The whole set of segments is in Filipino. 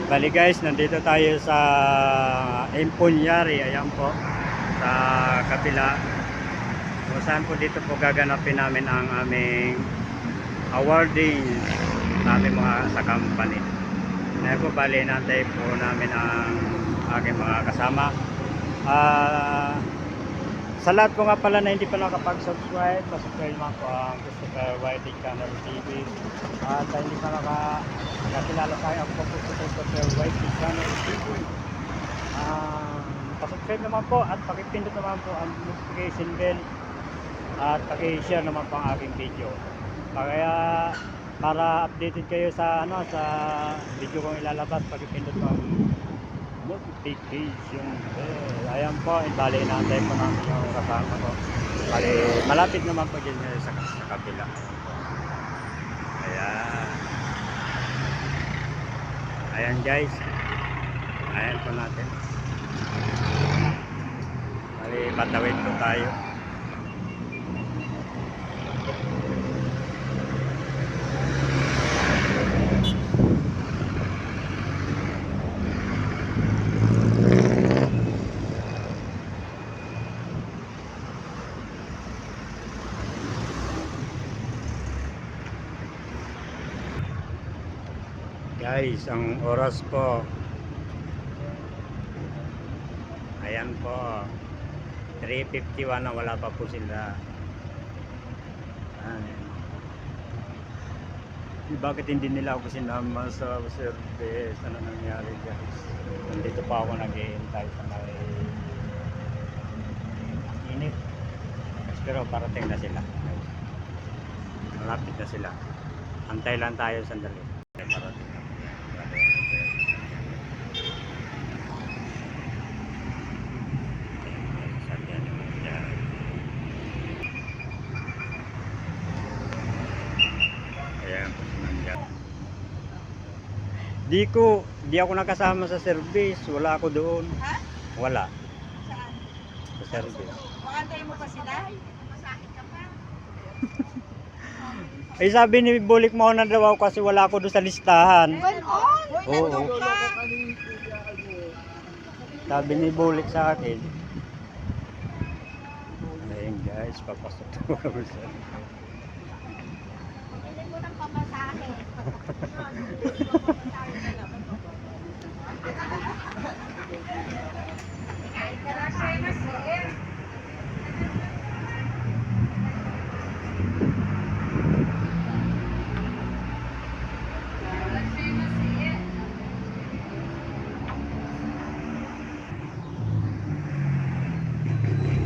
Bali guys, nandito tayo sa Empunyari, ayan po, sa kabila. Kung saan po dito po gaganapin namin ang aming awarding namin mga sa company. Ngayon po, bali nantay po namin ang aking mga kasama. Sa lahat po nga pala na hindi pa nakapag-subscribe, pasubscribe naman po ang Christopher Whiting Channel TV. At hindi pa nakakilala tayo, ako po sa Christopher Whiting Channel TV. Pasubscribe naman po at pakipindot naman po ang notification bell at paki-share naman po ang aking video. Kaya para updated kayo sa sa video kong ilalabas, pakipindot po ang notification bell. Ayan po, bali natin po namin yung kasama ko. Bali, malapit naman po dyan sa kabila. Ayan. Ayan guys. Ayan po natin. Bali, patawid po tayo. Guys, ang oras po, ayan po, 3:51 na, wala pa po sila. Bakit hindi nila ako sinama sa service? Ano nangyari guys? Nandito pa ako nag-iintay sa may init. Pero parating na sila. Malapit na sila. Antay lang tayo sandali. Parating na. Di ako nakasama sa service. Wala ako doon. Ha? Wala. Saan? Sa service. Makantay mo pa sila? Masakit ka pa. Ay sabi ni Bulik mo na daw ako kasi wala ako doon sa listahan. Oo. Sabi ni Bulik sa akin. Ayun guys, papasok na kami sa Hindi mo nang pamasahe.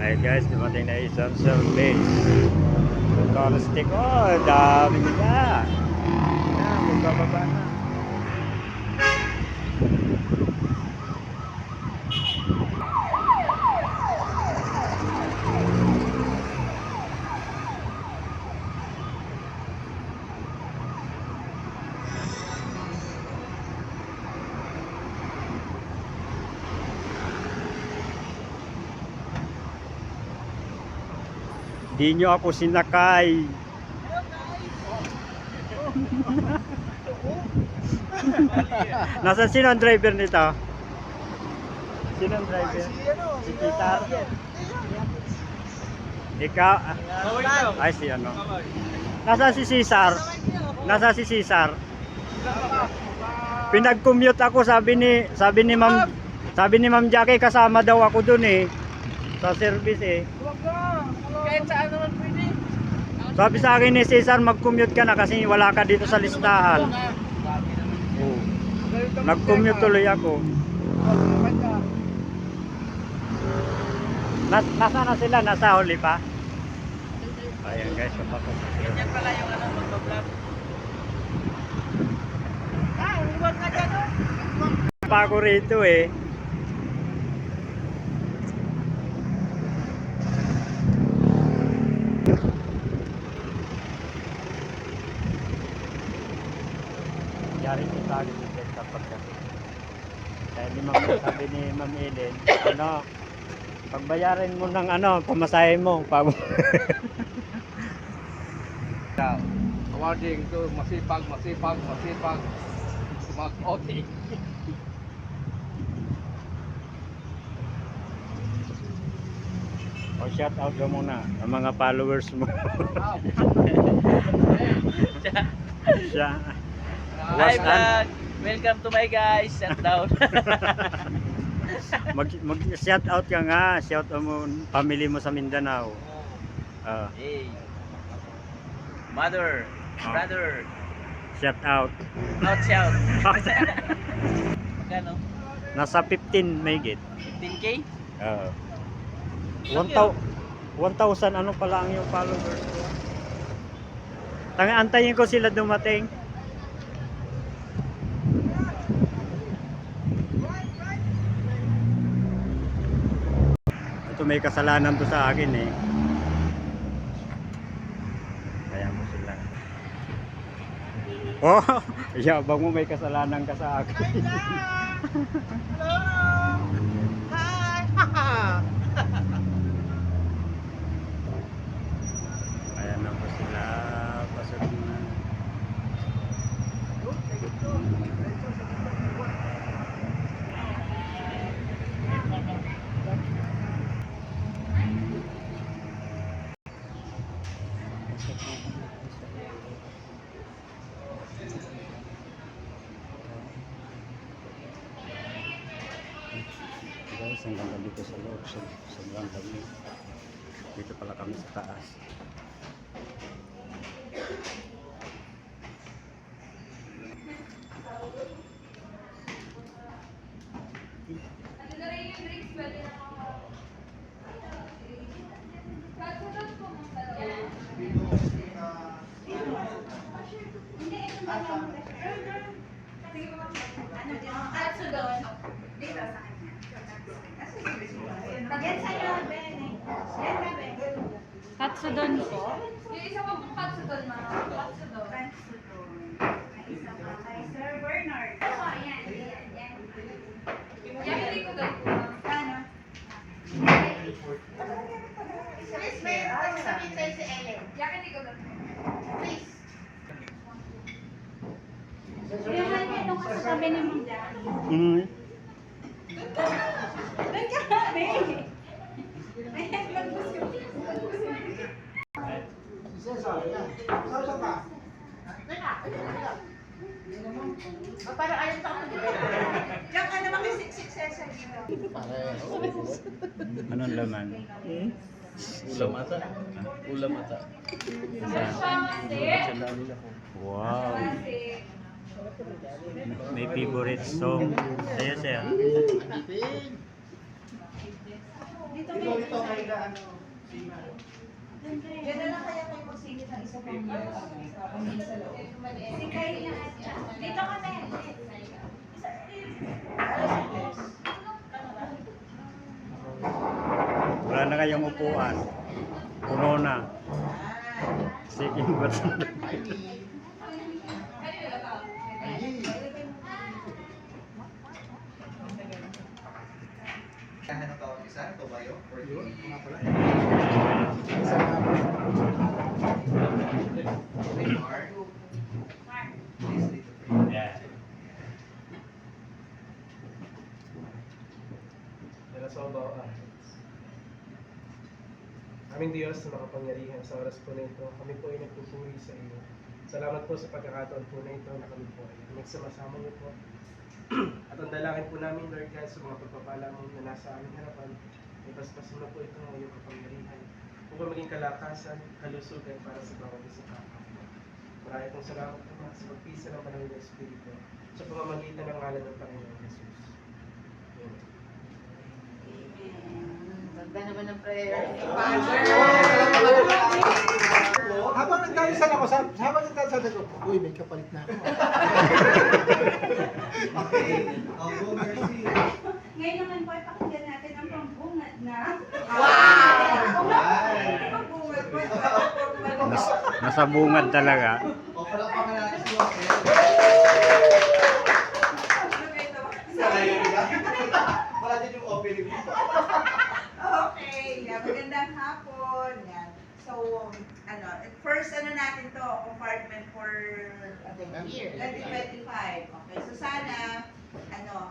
Ay guys, dumating na isang service. Stick. Oh, dami nila. Magbababa na. Di nyo ako sinakay. Nasaan sino ang driver nito? Sino ang driver? Si Peter? Ikaw? Ay si ano? Nasaan si Cesar? Nasaan si Cesar? Pinag-commute ako, sabi ni Ma'am Jackie, kasama daw ako dun sa service Kahit saan naman pwede. Sabi sa akin ni Cesar, mag-commute ka na kasi wala ka dito sa listahan. Nag-commute tuloy ako. Nasa na sila? Nasa huli pa? Ayan guys, papapos. Yan pala yung mag-vlog. Huwag ka dyan Pa ako rito Yari si Tali dito sa pagkasi. Dahil sabi ni Ma'am Ellen, pagbayarin mo ng pamasahe mo. Awarding to masipag, Mag-OT. O shout out ka muna ang mga followers mo. Siya. Hi vlog! Welcome to my guys. Shut down. Mag shout out ka nga, shout out mo family mo sa Mindanao. Hey. Mother, brother, Shout out. not shout. Magkano? Nasa 15 may git. 15K? 1,000 ano pala ang yung followers ko. Antayin ko sila dumating. Ito may kasalanan to sa akin eh. Kaya mo sila. Oh, yabang mo may kasalanan ka sa akin. Ayan na po sila. Pasok na. Guys, ang ganda dito sa loob. Sobrang dami. Dito pala kami sa taas. Katsudon po. Yung isa pa pong katsudon, mga katsudon. Kay Sir Bernard. Oo, yan. Yan, hindi ko doon po. Ano? Please, may sabihin sa'yo si Ellen. Yan, hindi ko doon. Please. Kailangan niya nung kasasabi ni Mong Jan. Doon ka kami. Ayan, lagbus ko. Parang ayaw sa ako. Yung ano mga successor dito. Anong laman? Ulam ata. Ulam ata. Wow. May favorite song. Sa'yo, sir. Dito may Diyan na lang kaya kayo magsingit ng isa pang sa loob. Si Kyle na dito kami. Wala na kayong upuan. Puno na. Sige, ba't Ano tawag isa? Tobayo? Or Yeah. Aming Diyos na makapangyarihan sa oras po na ito, kami po ay nagpupuri sa iyo. Salamat po sa pagkakataon po na ito na kami po ay nagsama-sama niyo po. At ang dalangin po namin, Lord God, sa mga pagpapala mo na nasa aming harapan, ipaspasin mo po ito ng iyong kapangyarihan upang maging kalakasan, kalusugan para sa bawat isa pa. Marami pong salamat naman sa pagpisa ng Panginoon ng Espiritu sa pamamagitan ng ngalan ng Panginoon Jesus. Amen. Ganda naman ng prayer. Habang nagdadasal ako, habang nagdadasal ako, uy, may kapalit na ako. Okay. Go Mercy. Ngayon naman po, ipakinggan natin ang pambungad na. Pambungad po. Nasa bungad talaga. O, palakpakan natin si Joel. Wala din yung opening mo. Okay, magandang hapon. Yan. So, first natin to, compartment for the year. 2025. Okay, so sana,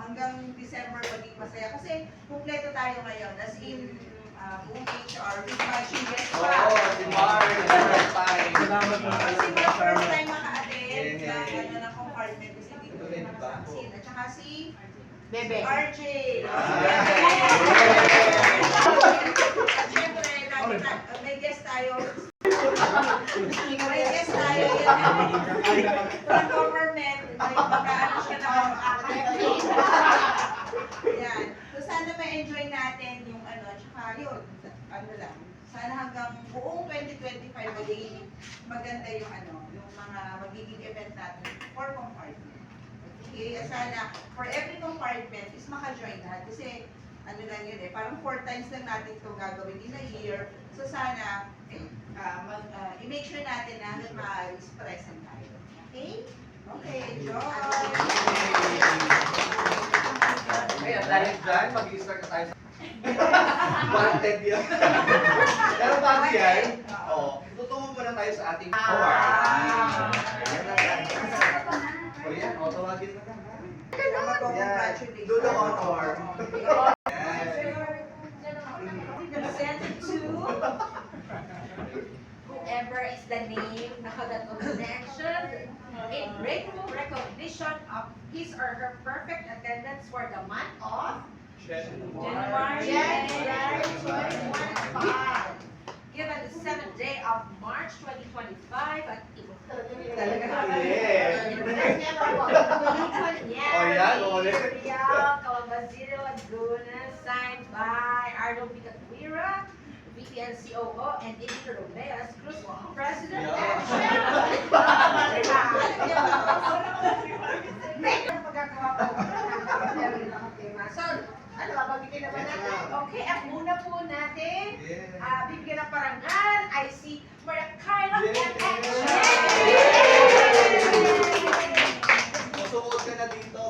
hanggang December maging masaya. Kasi kumpleto tayo ngayon. As in, buong HR, with matching guests pa. Oo, si Mark. First time. Salamat po sa Si Mark first time maka-attend Yes. ng compartment kasi hindi ko rin makasin. At saka si Bebe. RJ. At syempre, may guest tayo. May guest tayo. From government. May magkaano siya na Yan. So sana ma-enjoy natin yung tsaka yun, lang. Sana hanggang buong 2025 magiging maganda yung yung mga magiging event natin for compartment. Okay, sana for every compartment is maka-join lahat kasi lang yun parang 4 times lang natin ito gagawin in a year. So sana i-make sure natin na hanggang maaari is present tayo. Okay? Okay, enjoy! Ngayon, dahil dyan, mag-i-start na tayo sa... Wanted yun. Pero bago yan, tutungo muna tayo sa ating award. Ayan na yan. O yan, tawagin na lang. Congratulations. Do the honor. Send it to Whoever is the name nakagat on connection in grateful recognition of his or her perfect attendance for the month of January 2025. Given the 7th day of March 2025 at Calabazito, Laguna, signed by Arnold Vicatwira, VP and COO, and Edith Romeas Cruz, President and Chairman. Thank you for pagkakawa po. So, babagitin na ba natin? Okay, ang una po natin, bibigyan ng parangal ay si Maria Carla MX. Masuot ka na dito.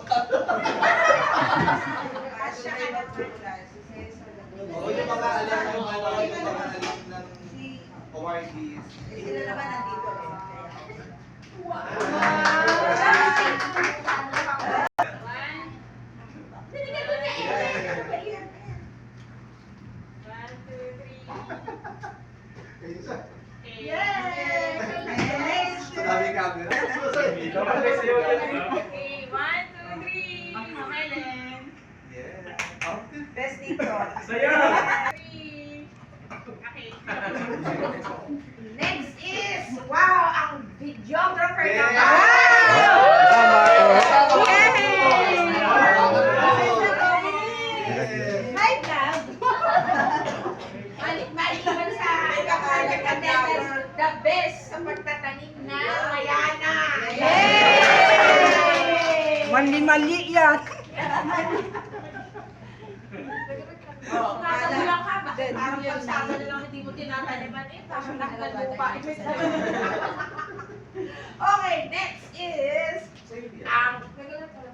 Siya ay Yung mga alam ng awardees. sila naman nandito. Sa daming camera. Best dito. Next is, wow, ang videographer Yes. naman. Hi, Gab. Balik-balik naman sa attendance, the best sa pagtatanim na Mayana. Mali-mali yan. Nakagulang ka ba? Parang pagsama na lang hindi mo tinataniman parang nakagalo pa. Okay, next is ang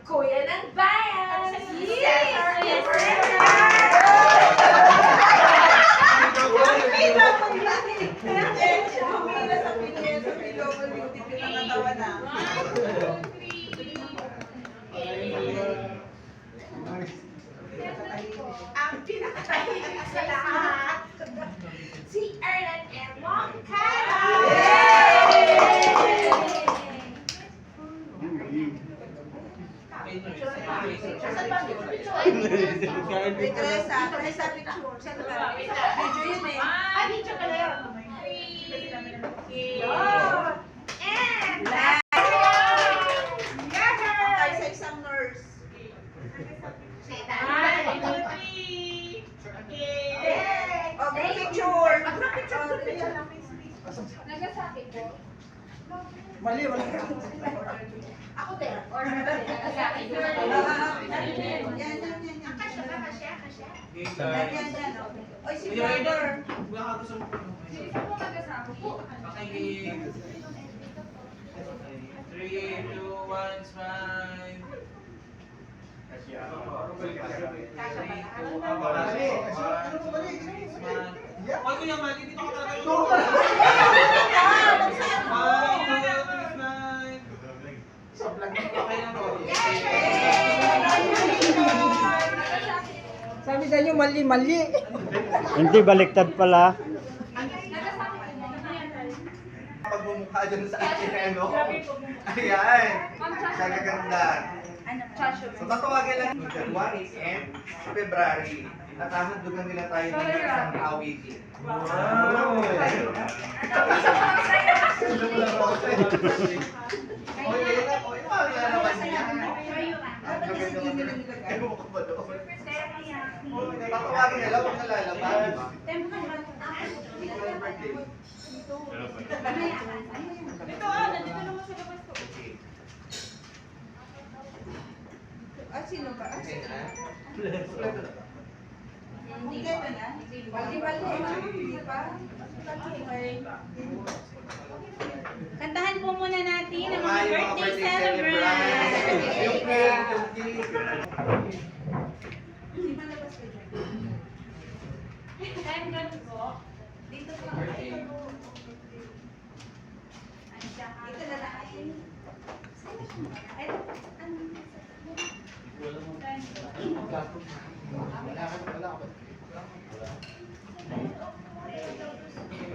Kuya ng Bayan. Si Cesar ang pinakatahilig sa lahat, si Erlan M. Moncada. Saan ba? Teresa picture. Saan ba? Medyo yun eh. Ay, video ka na yun. And Last. yeah! Ay, sa isang nurse. Oh, group picture. Nagasaki po. Mali. Ako din. Order ba din? Nagasaki po. Yan. Kasya. Yan. Oy, si brother. Sino po nagasaki po? 3, 2, 1, smile. Hoy, Kuya Mali, dito ka talaga. Smile. Sabi sa inyo, mali. Hindi, baliktad pala. Pagmumukha dyan sa akin, ano? Ayan. Sa gaganda. So, tatawagin lang yung January and February. At hahandugan nila tayo ng isang awitin. Wow! Oy, ayun na. Oy, paano na naman niya? Ano ko ba doon? Tatawagin nila, huwag nalalaman, di ba? Sino ba? Okay na? Kompleto na? Bali-bali. Hindi pa? Okay. Kantahan po muna natin ang mga Yung birthday celebrant. Yung cake, yung cake. Time ganun po. Dito po. Ito na lang. Ay, ano?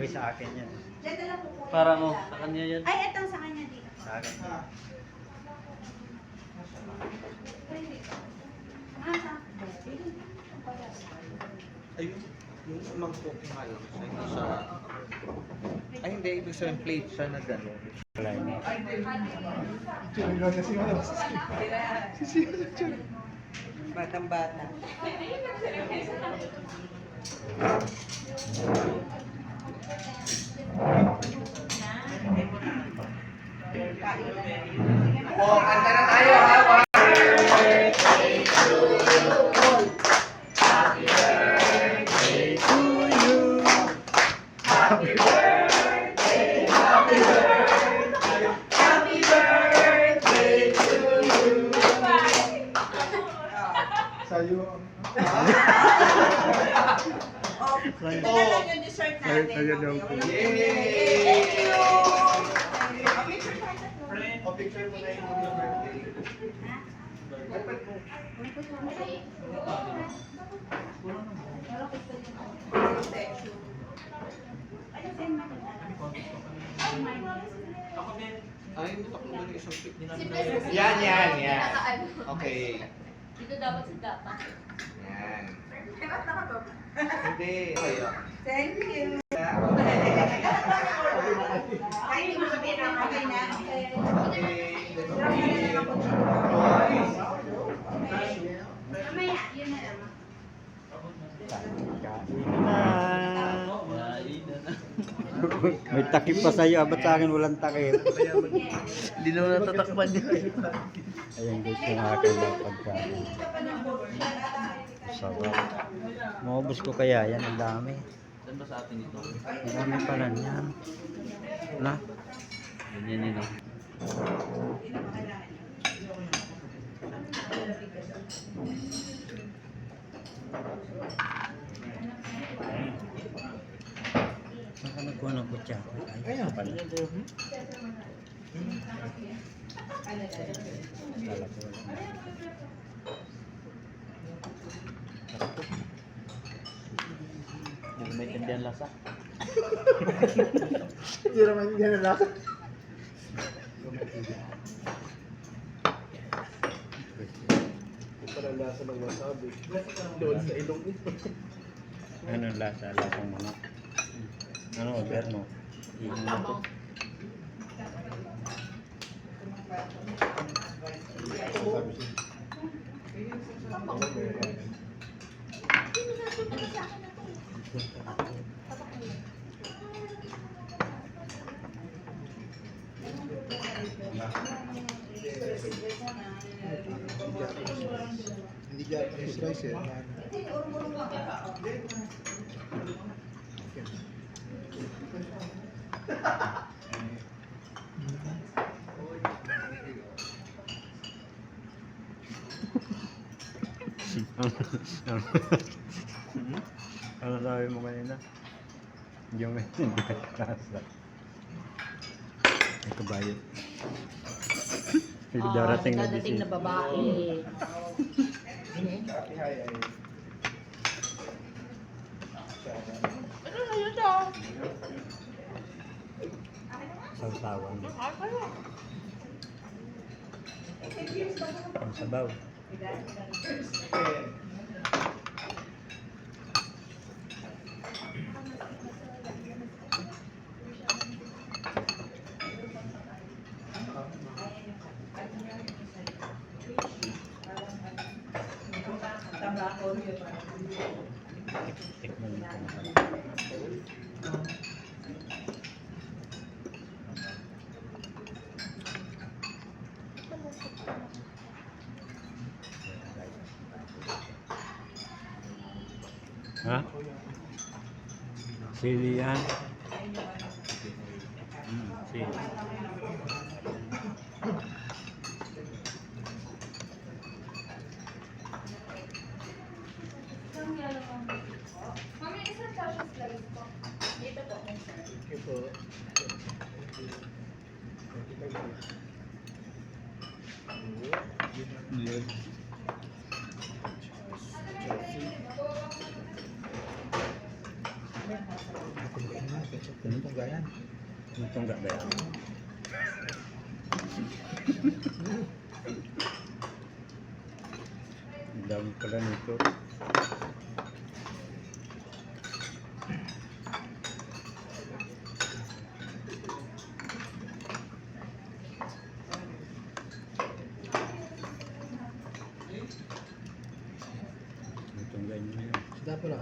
Uy, sa akin yan. Diyan na lang po po. Parang sa kanya yan. Ay, etong sa kanya dito. Sa akin. Ah, sa Ayun, yung mangkok nga yun. Hindi siya... Ay, hindi. Ibig sabihin plate siya na gano'n. Wala yun. Batang-bata. Po, kanta na tayo ha. Sa'yo. Ito na lang yung dessert natin. Ayun daw po. Yay! Thank you! Picture tayo. O, picture mo na yung mga birthday. Dapat mo. Ay, nataklo ba na isang pic? Yan. Okay. Dito dapat sa dapat. Yan. Emat na ka to. Hindi. Kayo. Thank you. Ay, hindi mo sabihin na okay na. Okay. Mamaya, yun na lang. May takip pa sa'yo. Ba't sa akin walang takip? Hindi naman natatakpan niya. Ayan guys, yung akin na pagkain. Sarap. Maubos ko kaya yan. Ang dami. Saan ba sa atin ito? Ang dami pala niyan. Na? Yan. Saan ka nagkuha ng kutsara? Ay, pala. Kala ko wala. Hindi ko maintindihan lasa. Hindi naman yan ang lasa. Parang lasa ng wasabi. Doon sa ilong ito. Ano lasa? Lasang manok. Ano, berno? Iyon na to. Hindi Japanese rice eh. Ano sabi mo kanina? Yung hindi lasa. Ay, kabayo. May darating na dadating na bisita. babae. Happy high ay. Sausawan. Ang sabaw. Tikman mo kung ha? Sili yan. Sili. Mami, isang sasha slice po. Dito po. Okay po. Itong gayan. Itong gak ba yan? Ang dami pala nito. Itong ganyan na yun. Sida pala.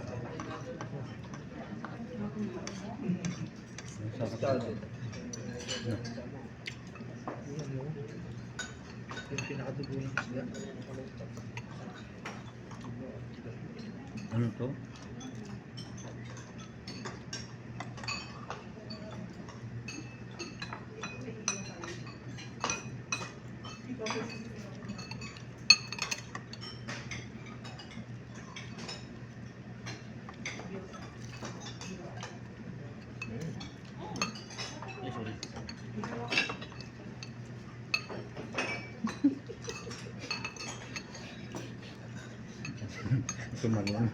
Ang sarap nito. Yan mo. Yung pinakadugo ng sida. Ano to? Tumalon.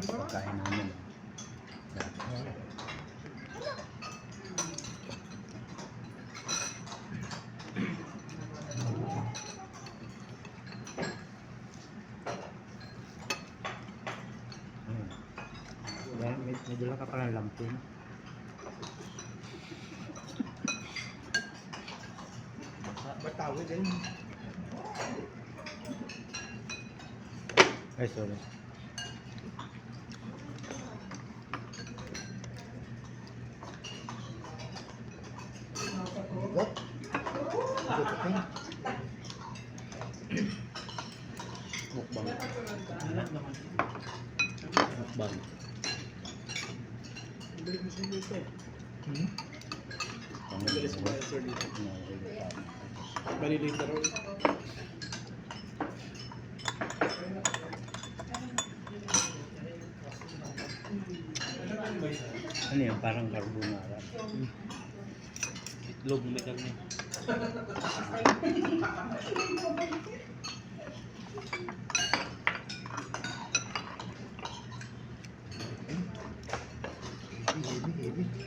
Pagkain namin. May dala ka palang lampin. Batawi din. Ay, sorry. What? Ito Mukbang. Mukbang. Balik mo sa dito. Pangalawa. Bilis mo sir dito. Bali later on. Ano yan? Parang carbonara. Itlog may karne. heavy.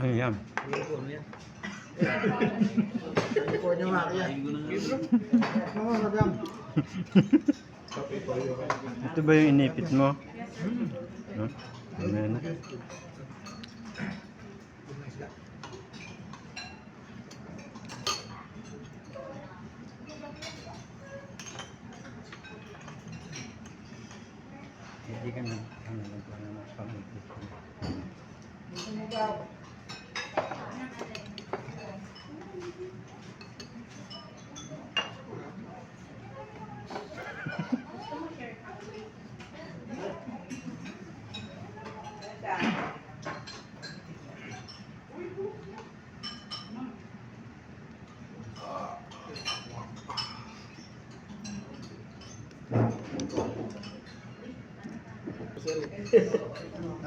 Ayan. California nga yan. Mga madam. Ito ba yung inipit mo? No? Ayan na. Hindi ka na pang-ipit ko.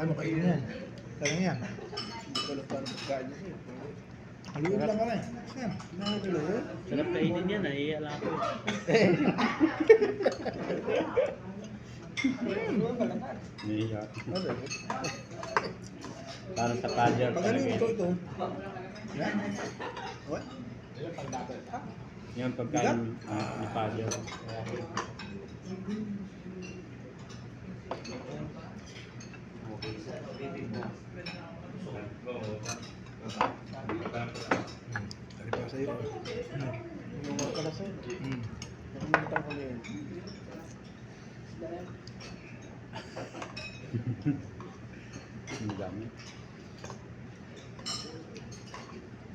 Ano kayo yan? Kaya yan. Haluin lang kami. Yan. Nakakuluin. Sarap kainin yan, naiiyak lang ako. Niya. Parang sa pader Pagaling talaga. ito. Yan. What? Yan pagkain ni pader. Tali pa sa'yo. Yung mga pala sa'yo. Nakalimutan ko na yun. Ang dami.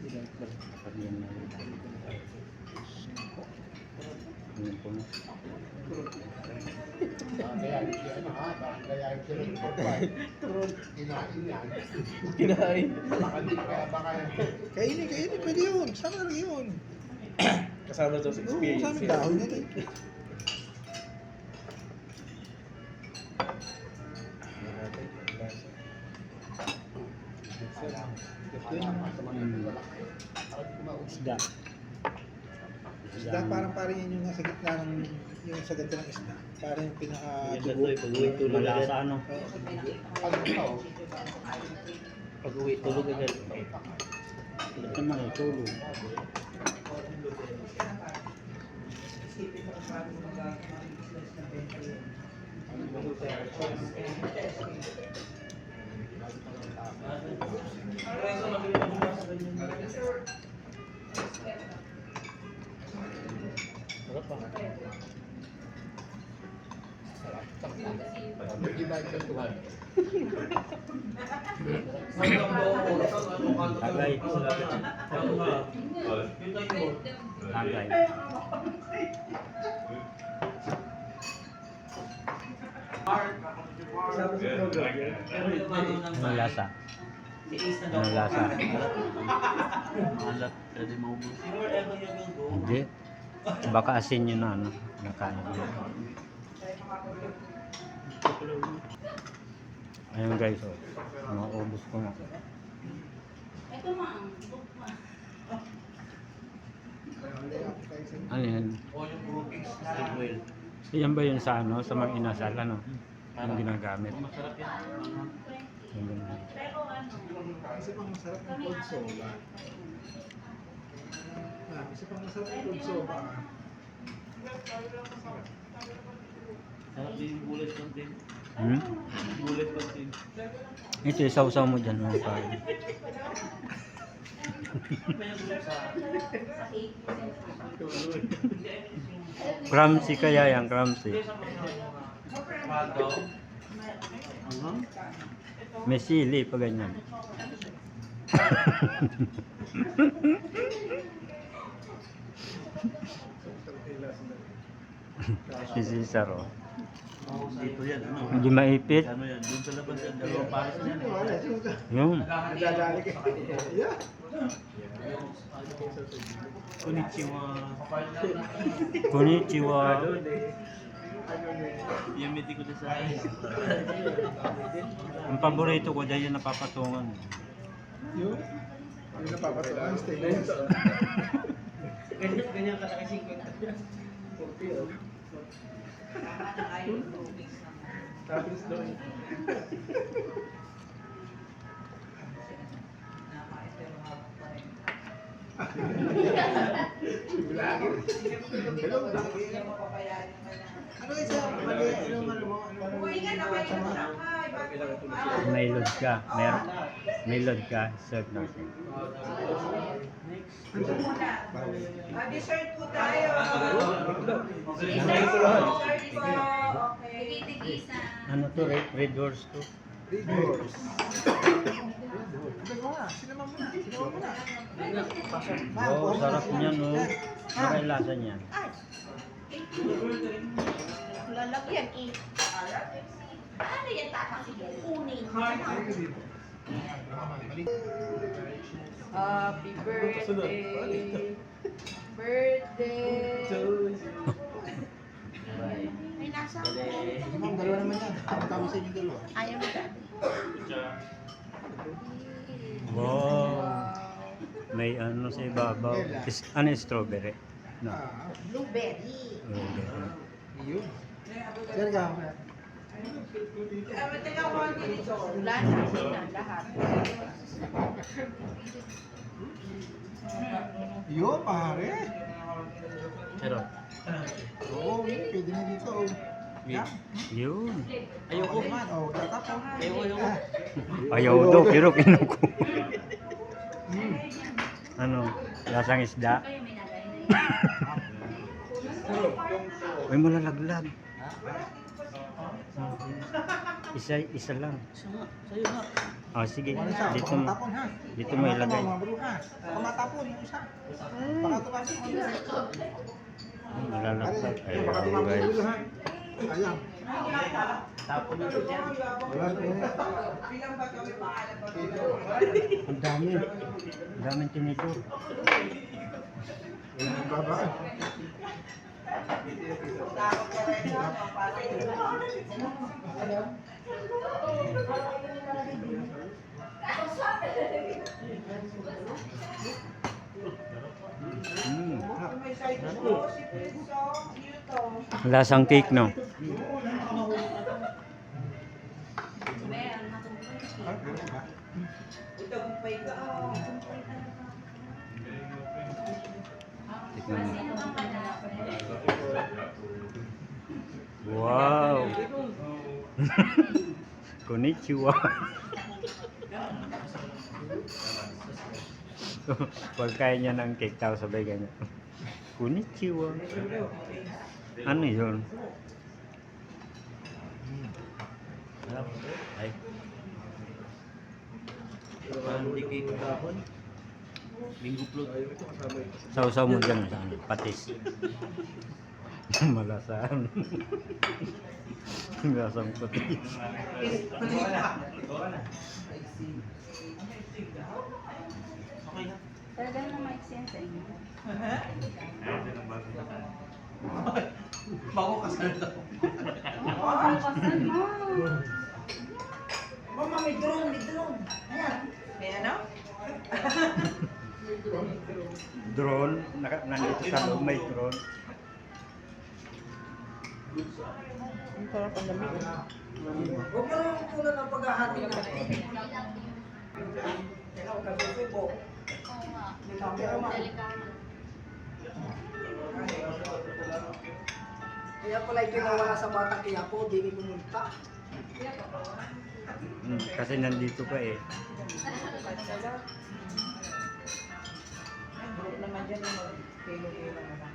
Dapat yan na rin. Ayan po na. Kinain. Kainin, pwede yun. Sama lang yun. Kasama to sa Oo, experience. sama dahon na rin. Isda. Isda, parang yun yung nasa gitna ng yung sa ganda ng isda. Parang yung pinaka-dugo. Malasa ano. Pag-uwi, tulog agad. Ba't naman ay tulog? Tagay. Tagay. Anong lasa? Anong lasa? Malat, pwede maubos. Hindi. Baka asin yun na ano. Nakain. Ayun guys, oh. Maubos ko na. Ito ma'am. Ano yan? Yan ba yun sa ano? Sa mga inasal ano? Yung ginagamit. Masarap yan. Yung ginagamit. Pero ano, Isa pang masarap ng cold soba. Isa pang masarap ng cold soba. Sarap din yung bulis konti. Hmm? Bulis konti. Ito, isaw-saw mo dyan mga pare. Crumbsy kaya yan, crumbsy. May sili pa ganyan. Si Cesar, oh. Dito yan, ano? Hindi maipit. Ano yan? Doon sa labas yan, dalawang pares na yan. Yun. Nadadali ka. Yeah. Konnichiwa. Konnichiwa. Yamiti ko din sa akin. Ang paborito ko dyan yung napapatungan. Yun. Yung napapatuan, stainless. Ganyan ka na kasi 50. Tama na nga yung groupings naman. Tapos daw eh. Pero hawak pa rin. Hindi mo papayagan ka na. Ano isa? Mali, ano mo? Uy, nga na kayo ng Shanghai. Bakit? May load ka. May load ka. Serve natin. Ito muna. Dessert po tayo. Dessert po lahat. Dessert po. Okay. Tigi-tigisa. Ano to? Red Horse to? Red Horse. Sabi mo nga, sinama mo na. Sinama mo na. Oh, sarap niyan, no? Nakilasa niyan. Ay. Lalagyan eh. Ano yan tapos sige? Kunin. Happy birthday. Birthday. May nasa. Ma'am, dalawa naman yan. Tama sa inyo dalawa. Ayaw mo dati. Wow. May ano sa ibabaw. Ano yung strawberry? No. Blueberry. Strawberry. Yun. Sir ka. Teka, one minute. Wala na. Hindi na. Lahat. Yun, pare. Pero, Oo, pwede na dito. Oh. Yan. yun. Ayoko. Oh, tatapon. Ayoko. Ayaw daw, pero kinuko. Ano? Lasang isda? Kayo may nagay na yun. Uy, malalaglag. Isa lang. Sa'yo nga. Oh, sige. Ano siya? Dito Baka mo. matapon ha. Dito mo ilagay. Mga bro ha. Baka matapon yung isa. Baka tumasin. Malalaglag. Baka Ayun, tumasin guys. dito ha. Ayan. Wala na yun. Bilang ba kami pangalan pa Ang dami. Ang daming tinidor. Ang babaan. Takot ka rin yun. Mm. May side dish po, si Prince, Newton. Lasang cake, no? Meron natutunan. Ah, meron ba? Ito, gumpay ka. Tikman mo. Sino ang panalapan? Wow! Konnichiwa! Pag kaya niya ng cake, tao sabay ganyan. Konnichiwa! Ano yun? Ay. Sausaw mo dyan sa ano, patis. Malasan. Lasang patis. Talaga naman maiksi yan sa inyo. Bago kasal daw. Oo, bukasan mo. Mama, may drone, may drone. Ayan. May ano? Drone, nandito sa loob may drone. Huwag mo naman kulang ng paghahati ng Oo nga. Delikado. Kaya pala ito nawala sa batang kaya po, di rin pumunta. Kasi nandito pa eh. Group naman dyan yung kilo-kilo naman.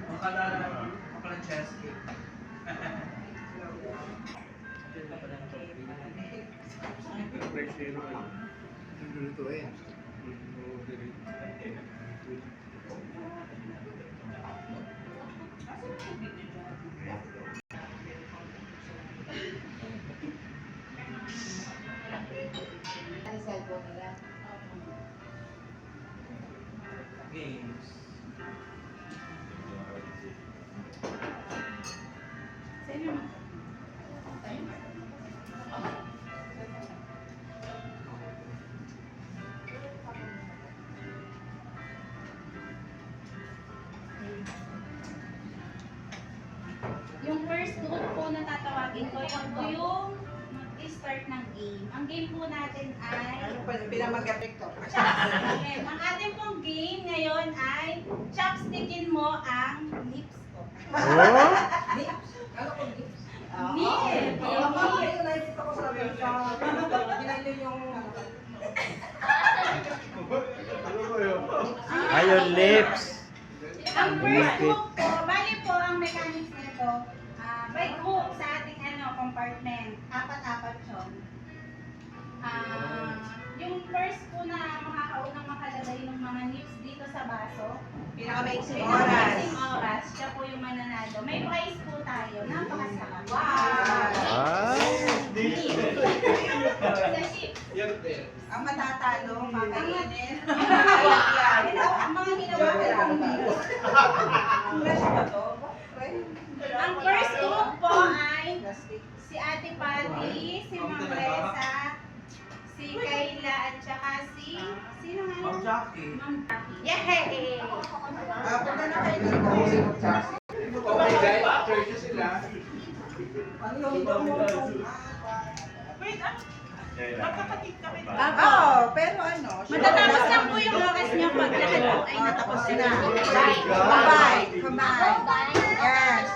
Makala chess cake. Ganito eh. Ano cellphone nila? Games. Sa inyo na. tawagin ko. Yung po yung mag-start ng game. Ang game po natin ay... Ano pa, pinamag-epekto. Okay, ang ating pong game ngayon ay chopstickin mo ang lips ko. Oh? Ano kung lips? Lips! Ayun, nakikita ko sa Amerika. Ginanyan yung... Ayun, lips. Ang first hook po, bali po ang mechanics nito, by hook sa ating compartment. Apat-apat yun. Yung first po na makakaunang makalagay ng mga nips dito sa baso, Pinaka-maiksing pinaka-mixing oras. oras, siya po yung mananalo. May prize po tayo. Napakasarap. Ah. Sa ship. Ang matatalo, kakainin. Ang mga ginawa ko lang. Fresh ba to? Ang first hook po ay si Ate Patty, si Ma'am Reza, si Kayla, at saka si... Sino nga yun? Ma'am Jackie. Yay! Punta na kayo dito. Okay guys, after nyo sila. Pero ano, Matatapos na po yung oras niyo pag lahat po ay tapos natapos na. Bye! Combine. Yes.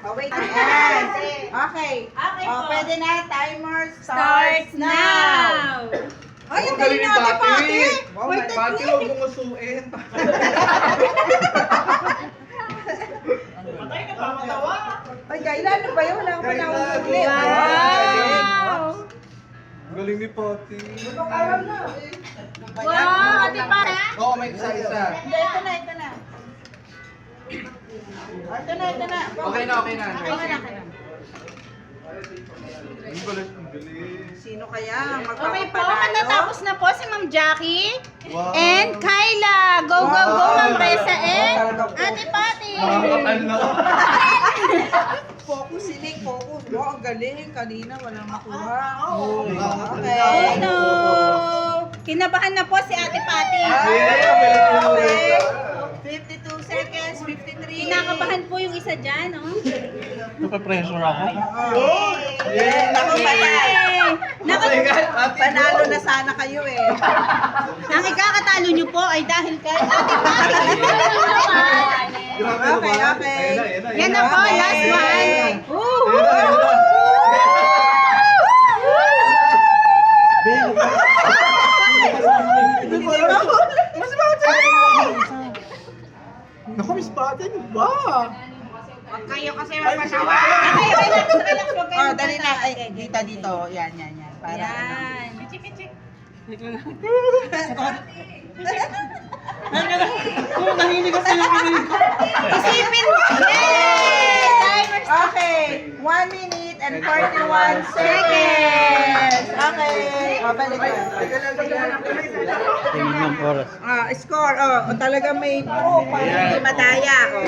Oh, wait. Yes. Okay. Okay Oh, po. pwede na. Timer Starts now! Ay, ang galing na Ate Pati. Wait, Pati, huwag mong usuin. Ay, Kayla, ano ba yun? Wala akong Kayla, panahon. Wow! Galing ni Pati. Aram na. Wow! Ate Patty! Oo, may isa-isa. Hindi, ito na, ito na. Ito na, ito na. Okay na, okay na. Okay na. Ang galing. Sino kaya ang Okay po, magpapapanalo? matatapos na po si Ma'am Jackie Wow. and Kyla. Go, go, go, Ma'am Reza and Ate Patty. Ano? Focus, sinig, focus. Wow, ang galing. Kanina, walang makuha. Okay. Ano? Kinabahan na po si Ate Patty. Okay. 52 seconds, 53. Kinakabahan po yung isa dyan, no? Napapressure ako. Yeah. Naku, patay. Naku, Panalo na sana kayo eh. ang ikakatalo nyo po ay dahil kay Ate Patty. Okay, okay. Yan na po, last one. Naku, Miss Pati, ano ba? Huwag kayo kasi mapasawa. Okay, relax, relax. Huwag kayo Oh, dali na. Ay, mapasawa. dito, dito. Yan, yan, yan. Para ano. Yan. Nahilig kasi yung kinig ko. Isipin mo. Yay! Timer start. Okay, 1 minute and 41 seconds. Okay. O, balik na. Tingin ng oras. Score. Oh, talaga may madaya. Oh.